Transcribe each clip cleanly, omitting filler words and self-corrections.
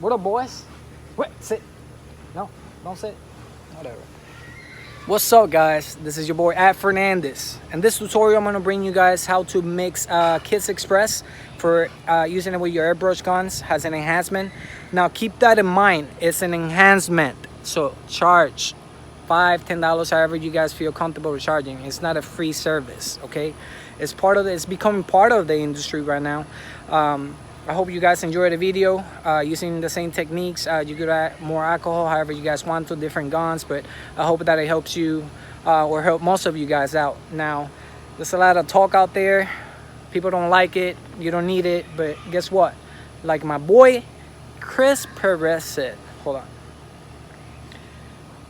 What up, boys? Wait, sit. No, don't sit. Whatever. What's up, guys? This is your boy Fernandez. In this tutorial, I'm gonna bring you guys how to mix Kiss Express for using it with your airbrush guns. Has an enhancement. Now keep that in mind. It's an enhancement, so charge $5–10, however you guys feel comfortable with charging. It's not a free service, okay? It's part of it's becoming part of the industry right now. I hope you guys enjoy the video. Using the same techniques, you could add more alcohol however you guys want to different guns, but I hope that it helps you or help most of you guys out. Now, there's a lot of talk out there. People don't like it, you don't need it, but guess what? Like my boy Chris Perez said, hold on.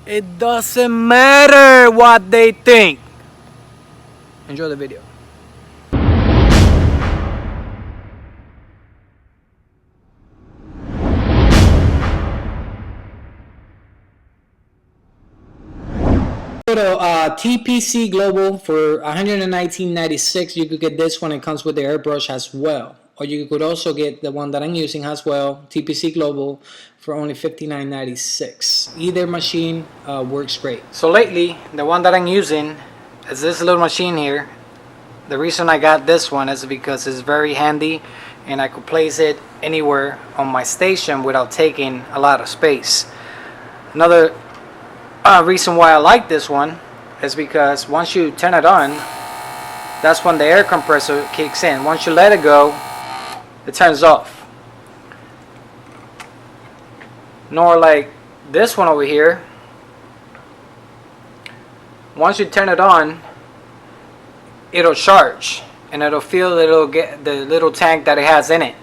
It doesn't matter what they think. Enjoy the video. Go to TPC Global for $119.96. You could get this one. It comes with the airbrush as well. Or you could also get the one that I'm using as well, TPC Global, for only $59.96. Either machine works great. So lately, the one that I'm using is this little machine here. The reason I got this one is because it's very handy and I could place it anywhere on my station without taking a lot of space. Another reason why I like this one is because once you turn it on, that's when the air compressor kicks in. Once you let it go, it turns off. Nor like this one over here. Once you turn it on, it'll charge and it'll fill the little tank that it has in it,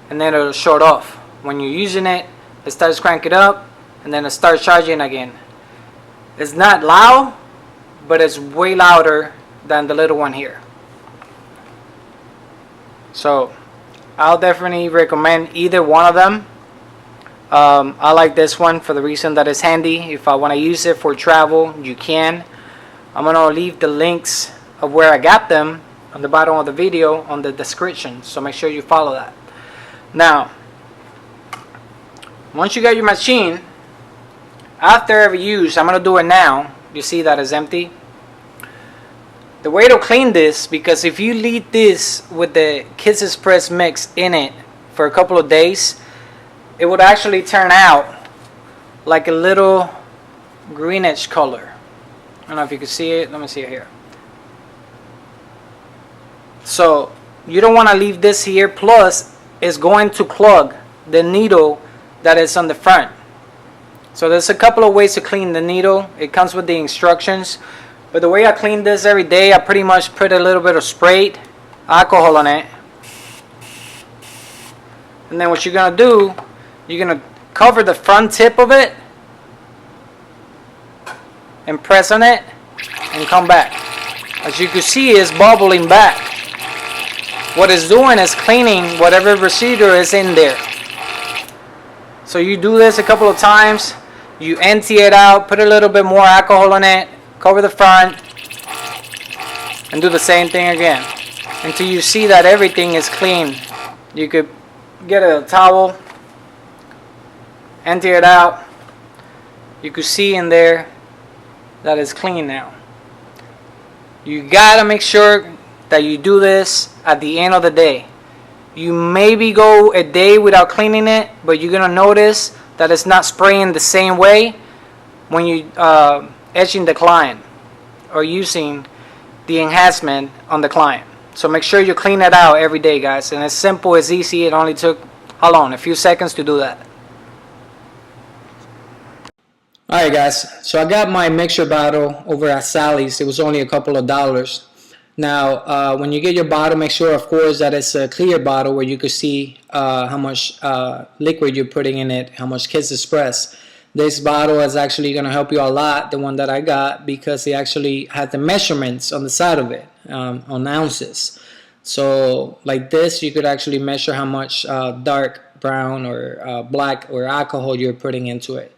and then it'll shut off. When you're using it, it starts cranking up and then it starts charging again. It's not loud, but it's way louder than the little one here. So I'll definitely recommend either one of them. I like this one for the reason that it's handy. If I want to use it for travel, you can. I'm going to leave the links of where I got them on the bottom of the video on the description, so make sure you follow that. Now, once you got your machine, after every use, I'm going to do it now. You see that it's empty. The way to clean this, because if you leave this with the Kiss Express mix in it for a couple of days, it would actually turn out like a little greenish color. I don't know if you can see it. Let me see it here. So you don't want to leave this here. Plus, it's going to clog the needle that is on the front. So there's a couple of ways to clean the needle. It comes with the instructions. But the way I clean this every day, I pretty much put a little bit of sprayed alcohol on it. And then what you're going to do, you're going to cover the front tip of it and press on it and come back. As you can see, it's bubbling back. What it's doing is cleaning whatever residue is in there. So you do this a couple of times. You empty it out, put a little bit more alcohol on it, cover the front, and do the same thing again until you see that everything is clean. You could get a towel, empty it out. You could see in there that it's clean now. You gotta make sure that you do this at the end of the day. You maybe go a day without cleaning it, but you're gonna notice that it's not spraying the same way when you etching the client or using the enhancement on the client. So make sure you clean it out every day, guys. And it's simple, it's easy. It only took, how long? A few seconds to do that. Alright guys, so I got my mixture bottle over at Sally's. It was only a couple of dollars. Now, when you get your bottle, make sure, of course, that it's a clear bottle where you can see how much liquid you're putting in it, how much Kiss Express. This bottle is actually going to help you a lot, the one that I got, because it actually had the measurements on the side of it, on ounces. So, like this, you could actually measure how much dark brown or black or alcohol you're putting into it.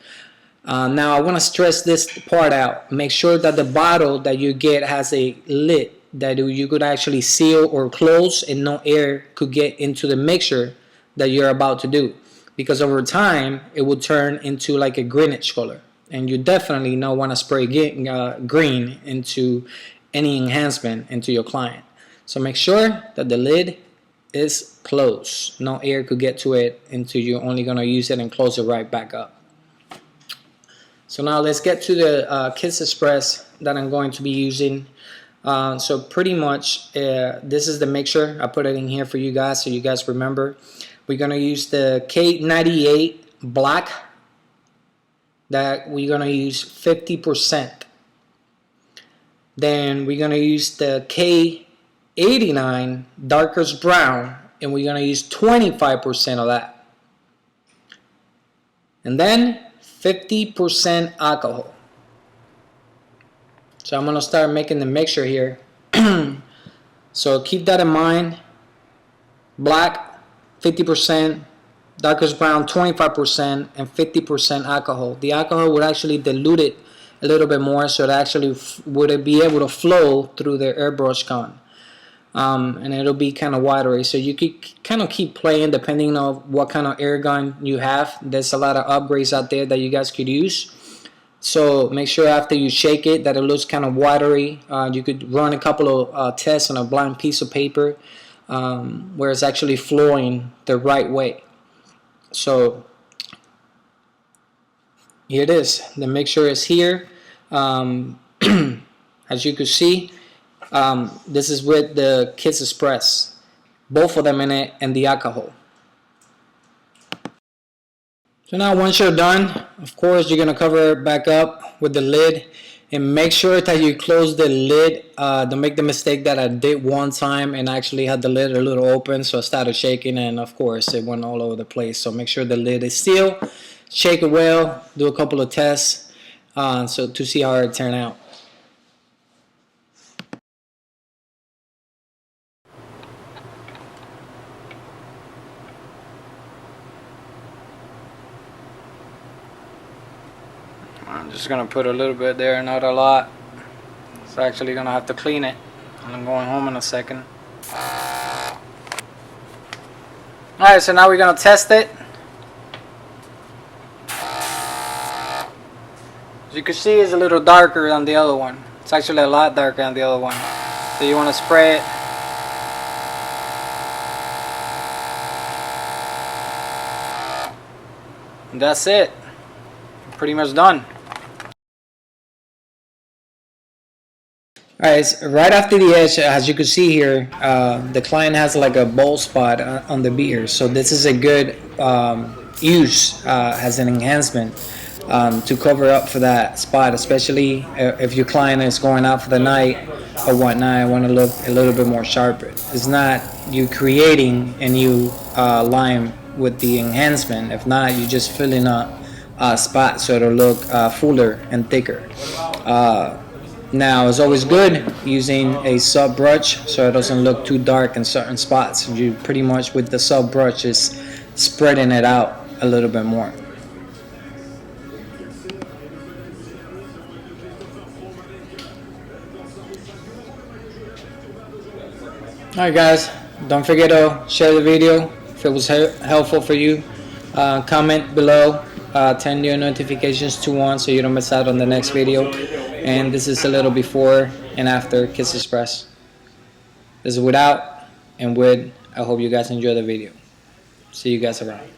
Now, I want to stress this part out. Make sure that the bottle that you get has a lid that you could actually seal or close and no air could get into the mixture that you're about to do. because over time it will turn into like a greenish color, and you definitely don't want to spray green into any enhancement into your client. So make sure that the lid is closed. No air could get to it until you're only going to use it and close it right back up. So now let's get to the Kids Express that I'm going to be using. So pretty much this is the mixture. I put it in here for you guys so you guys remember. We're going to use the K98 black that we're going to use 50%. Then we're going to use the K89 darkest brown, and we're going to use 25% of that. And then 50% alcohol. So I'm going to start making the mixture here. So keep that in mind. Black 50%, darkest brown 25%, and 50% alcohol. The alcohol would actually dilute it a little bit more, so it actually would be able to flow through the airbrush gun. And it'll be kind of watery, so you could kind of keep playing depending on what kind of air gun you have. There's a lot of upgrades out there that you guys could use. So make sure after you shake it that it looks kind of watery. You could run a couple of tests on a blank piece of paper where it's actually flowing the right way. So here it is. The mixture is here. As you can see, this is with the Kids Express, both of them in it, and the alcohol. So now once you're done, of course you're going to cover it back up with the lid, and make sure that you close the lid. Don't make the mistake that I did one time and actually had the lid a little open, so I started shaking and of course it went all over the place. So make sure the lid is sealed, shake it well, do a couple of tests so to see how it turned out. I'm just going to put a little bit there, not a lot. It's actually going to have to clean it. I'm going home in a second. Alright, so now we're going to test it. As you can see, it's a little darker than the other one. It's actually a lot darker than the other one. So you want to spray it. And that's it. Pretty much done. Alright, so right after the edge, as you can see here, the client has like a bald spot on the beard. So this is a good use as an enhancement to cover up for that spot, especially if your client is going out for the night or whatnot. I want to look a little bit more sharper. It's not you creating a new line with the enhancement. If not, you're just filling up a spot so it'll look fuller and thicker. Now it's always good using a sub brush so it doesn't look too dark in certain spots. You pretty much with the sub brush is spreading it out a little bit more. Alright guys, don't forget to share the video if it was helpful for you. Comment below, turn your notifications to on so you don't miss out on the next video. And this is a little before and after Kids Express. This is without and with. I hope you guys enjoy the video. See you guys around.